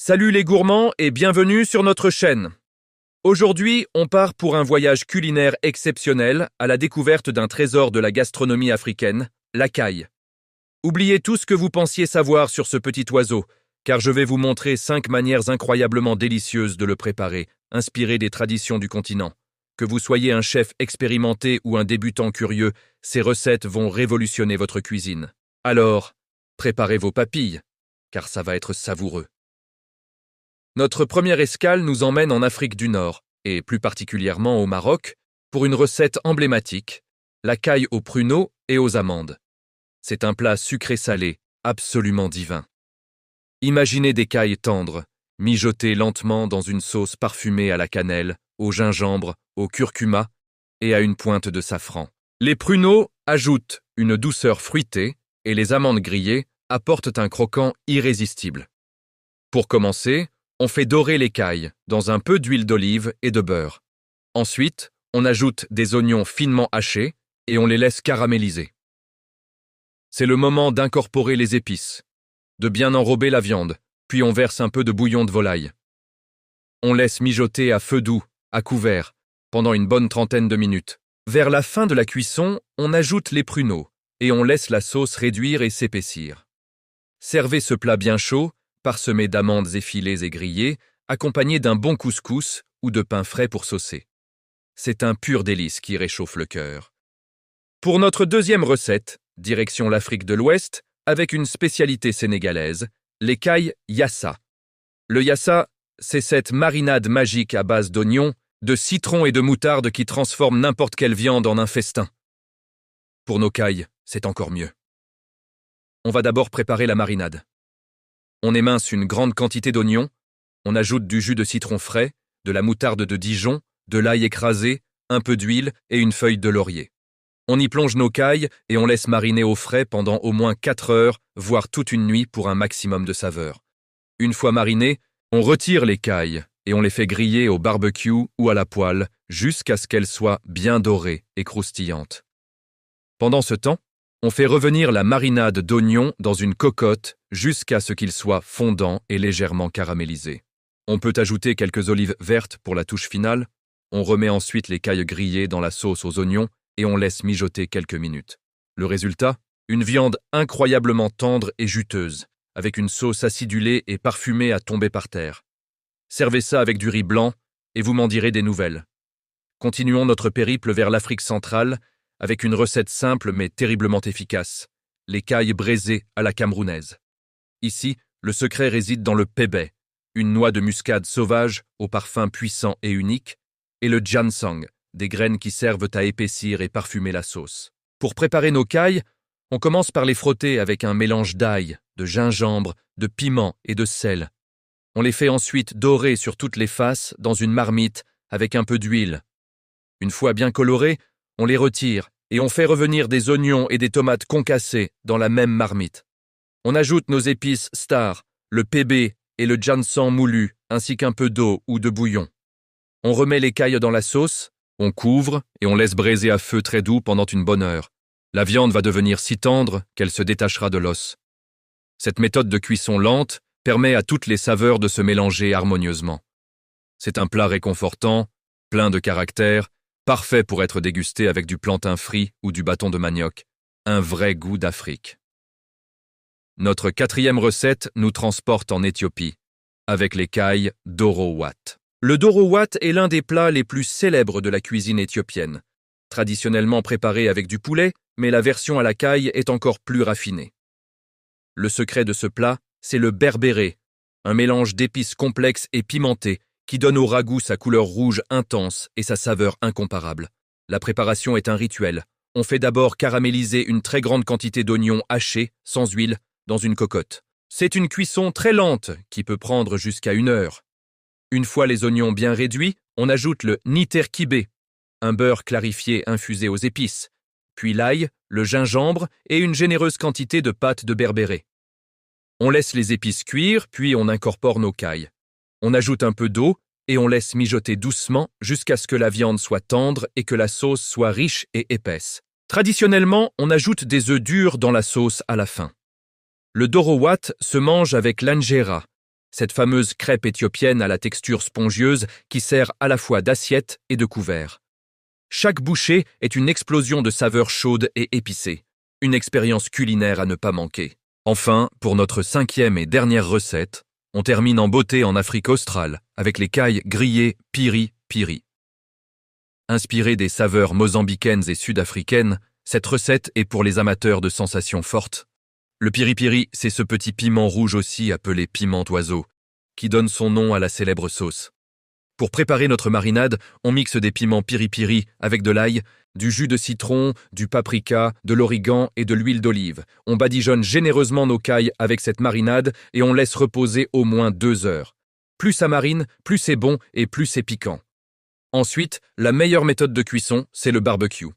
Salut les gourmands et bienvenue sur notre chaîne. Aujourd'hui, on part pour un voyage culinaire exceptionnel à la découverte d'un trésor de la gastronomie africaine, la caille. Oubliez tout ce que vous pensiez savoir sur ce petit oiseau, car je vais vous montrer 5 manières incroyablement délicieuses de le préparer, inspirées des traditions du continent. Que vous soyez un chef expérimenté ou un débutant curieux, ces recettes vont révolutionner votre cuisine. Alors, préparez vos papilles, car ça va être savoureux. Notre première escale nous emmène en Afrique du Nord, et plus particulièrement au Maroc, pour une recette emblématique, la caille aux pruneaux et aux amandes. C'est un plat sucré-salé, absolument divin. Imaginez des cailles tendres, mijotées lentement dans une sauce parfumée à la cannelle, au gingembre, au curcuma et à une pointe de safran. Les pruneaux ajoutent une douceur fruitée et les amandes grillées apportent un croquant irrésistible. Pour commencer, on fait dorer les cailles dans un peu d'huile d'olive et de beurre. Ensuite, on ajoute des oignons finement hachés et on les laisse caraméliser. C'est le moment d'incorporer les épices, de bien enrober la viande, puis on verse un peu de bouillon de volaille. On laisse mijoter à feu doux, à couvert, pendant une bonne trentaine de minutes. Vers la fin de la cuisson, on ajoute les pruneaux et on laisse la sauce réduire et s'épaissir. Servez ce plat bien chaud, parsemé d'amandes effilées et grillées, accompagné d'un bon couscous ou de pain frais pour saucer. C'est un pur délice qui réchauffe le cœur. Pour notre deuxième recette, direction l'Afrique de l'Ouest, avec une spécialité sénégalaise, les cailles yassa. Le yassa, c'est cette marinade magique à base d'oignons, de citron et de moutarde qui transforme n'importe quelle viande en un festin. Pour nos cailles, c'est encore mieux. On va d'abord préparer la marinade. On émince une grande quantité d'oignons, on ajoute du jus de citron frais, de la moutarde de Dijon, de l'ail écrasé, un peu d'huile et une feuille de laurier. On y plonge nos cailles et on laisse mariner au frais pendant au moins 4 heures, voire toute une nuit pour un maximum de saveur. Une fois marinées, on retire les cailles et on les fait griller au barbecue ou à la poêle jusqu'à ce qu'elles soient bien dorées et croustillantes. Pendant ce temps, on fait revenir la marinade d'oignons dans une cocotte jusqu'à ce qu'il soit fondant et légèrement caramélisé. On peut ajouter quelques olives vertes pour la touche finale. On remet ensuite les cailles grillées dans la sauce aux oignons et on laisse mijoter quelques minutes. Le résultat ? Une viande incroyablement tendre et juteuse, avec une sauce acidulée et parfumée à tomber par terre. Servez ça avec du riz blanc et vous m'en direz des nouvelles. Continuons notre périple vers l'Afrique centrale avec une recette simple mais terriblement efficace, les cailles braisées à la camerounaise. Ici, le secret réside dans le pébé, une noix de muscade sauvage au parfum puissant et unique, et le ginseng, des graines qui servent à épaissir et parfumer la sauce. Pour préparer nos cailles, on commence par les frotter avec un mélange d'ail, de gingembre, de piment et de sel. On les fait ensuite dorer sur toutes les faces dans une marmite avec un peu d'huile. Une fois bien colorés, on les retire et on fait revenir des oignons et des tomates concassées dans la même marmite. On ajoute nos épices stars, le pébé et le ginseng moulu, ainsi qu'un peu d'eau ou de bouillon. On remet les cailles dans la sauce, on couvre et on laisse braiser à feu très doux pendant une bonne heure. La viande va devenir si tendre qu'elle se détachera de l'os. Cette méthode de cuisson lente permet à toutes les saveurs de se mélanger harmonieusement. C'est un plat réconfortant, plein de caractère, parfait pour être dégusté avec du plantain frit ou du bâton de manioc, un vrai goût d'Afrique. Notre quatrième recette nous transporte en Éthiopie, avec les cailles doro wat. Le doro wat est l'un des plats les plus célèbres de la cuisine éthiopienne, traditionnellement préparé avec du poulet, mais la version à la caille est encore plus raffinée. Le secret de ce plat, c'est le berbéré, un mélange d'épices complexes et pimentées qui donne au ragoût sa couleur rouge intense et sa saveur incomparable. La préparation est un rituel. On fait d'abord caraméliser une très grande quantité d'oignons hachés, sans huile, dans une cocotte. C'est une cuisson très lente qui peut prendre jusqu'à 1 heure. Une fois les oignons bien réduits, on ajoute le niterkibé, un beurre clarifié infusé aux épices, puis l'ail, le gingembre et une généreuse quantité de pâte de berbéré. On laisse les épices cuire, puis on incorpore nos cailles. On ajoute un peu d'eau et on laisse mijoter doucement jusqu'à ce que la viande soit tendre et que la sauce soit riche et épaisse. Traditionnellement, on ajoute des œufs durs dans la sauce à la fin. Le doro wat se mange avec l'injera. cette fameuse crêpe éthiopienne à la texture spongieuse qui sert à la fois d'assiette et de couvert. Chaque bouchée est une explosion de saveurs chaudes et épicées, une expérience culinaire à ne pas manquer. Enfin, pour notre 5e et dernière recette, on termine en beauté en Afrique australe avec les cailles grillées piri-piri. Inspirée des saveurs mozambicaines et sud-africaines, cette recette est pour les amateurs de sensations fortes. Le piri-piri, c'est ce petit piment rouge aussi appelé piment oiseau, qui donne son nom à la célèbre sauce. Pour préparer notre marinade, on mixe des piments piri-piri avec de l'ail, du jus de citron, du paprika, de l'origan et de l'huile d'olive. On badigeonne généreusement nos cailles avec cette marinade et on laisse reposer au moins 2 heures. Plus ça marine, plus c'est bon et plus c'est piquant. Ensuite, la meilleure méthode de cuisson, c'est le barbecue.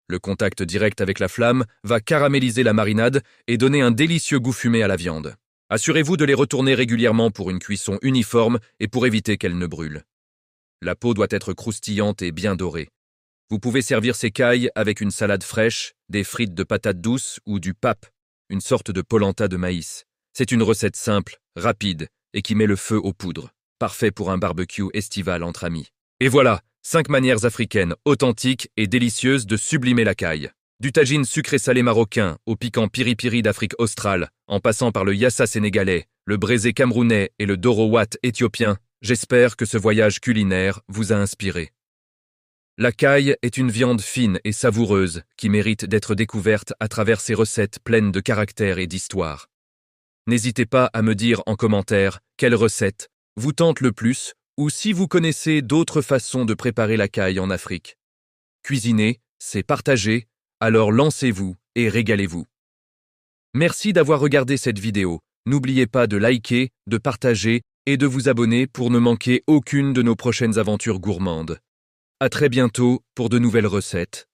Le contact direct avec la flamme va caraméliser la marinade et donner un délicieux goût fumé à la viande. Assurez-vous de les retourner régulièrement pour une cuisson uniforme et pour éviter qu'elles ne brûlent. La peau doit être croustillante et bien dorée. Vous pouvez servir ces cailles avec une salade fraîche, des frites de patates douces ou du pap, une sorte de polenta de maïs. C'est une recette simple, rapide et qui met le feu aux poudres. Parfait pour un barbecue estival entre amis. Et voilà, 5 manières africaines, authentiques et délicieuses de sublimer la caille. Du tagine sucré-salé marocain au piquant piri-piri d'Afrique australe, en passant par le yassa sénégalais, le braisé camerounais et le dorowat éthiopien, j'espère que ce voyage culinaire vous a inspiré. La caille est une viande fine et savoureuse qui mérite d'être découverte à travers ses recettes pleines de caractère et d'histoire. N'hésitez pas à me dire en commentaire quelle recette vous tente le plus ou si vous connaissez d'autres façons de préparer la caille en Afrique. Cuisiner, c'est partager, alors lancez-vous et régalez-vous. Merci d'avoir regardé cette vidéo. N'oubliez pas de liker, de partager et de vous abonner pour ne manquer aucune de nos prochaines aventures gourmandes. À très bientôt pour de nouvelles recettes.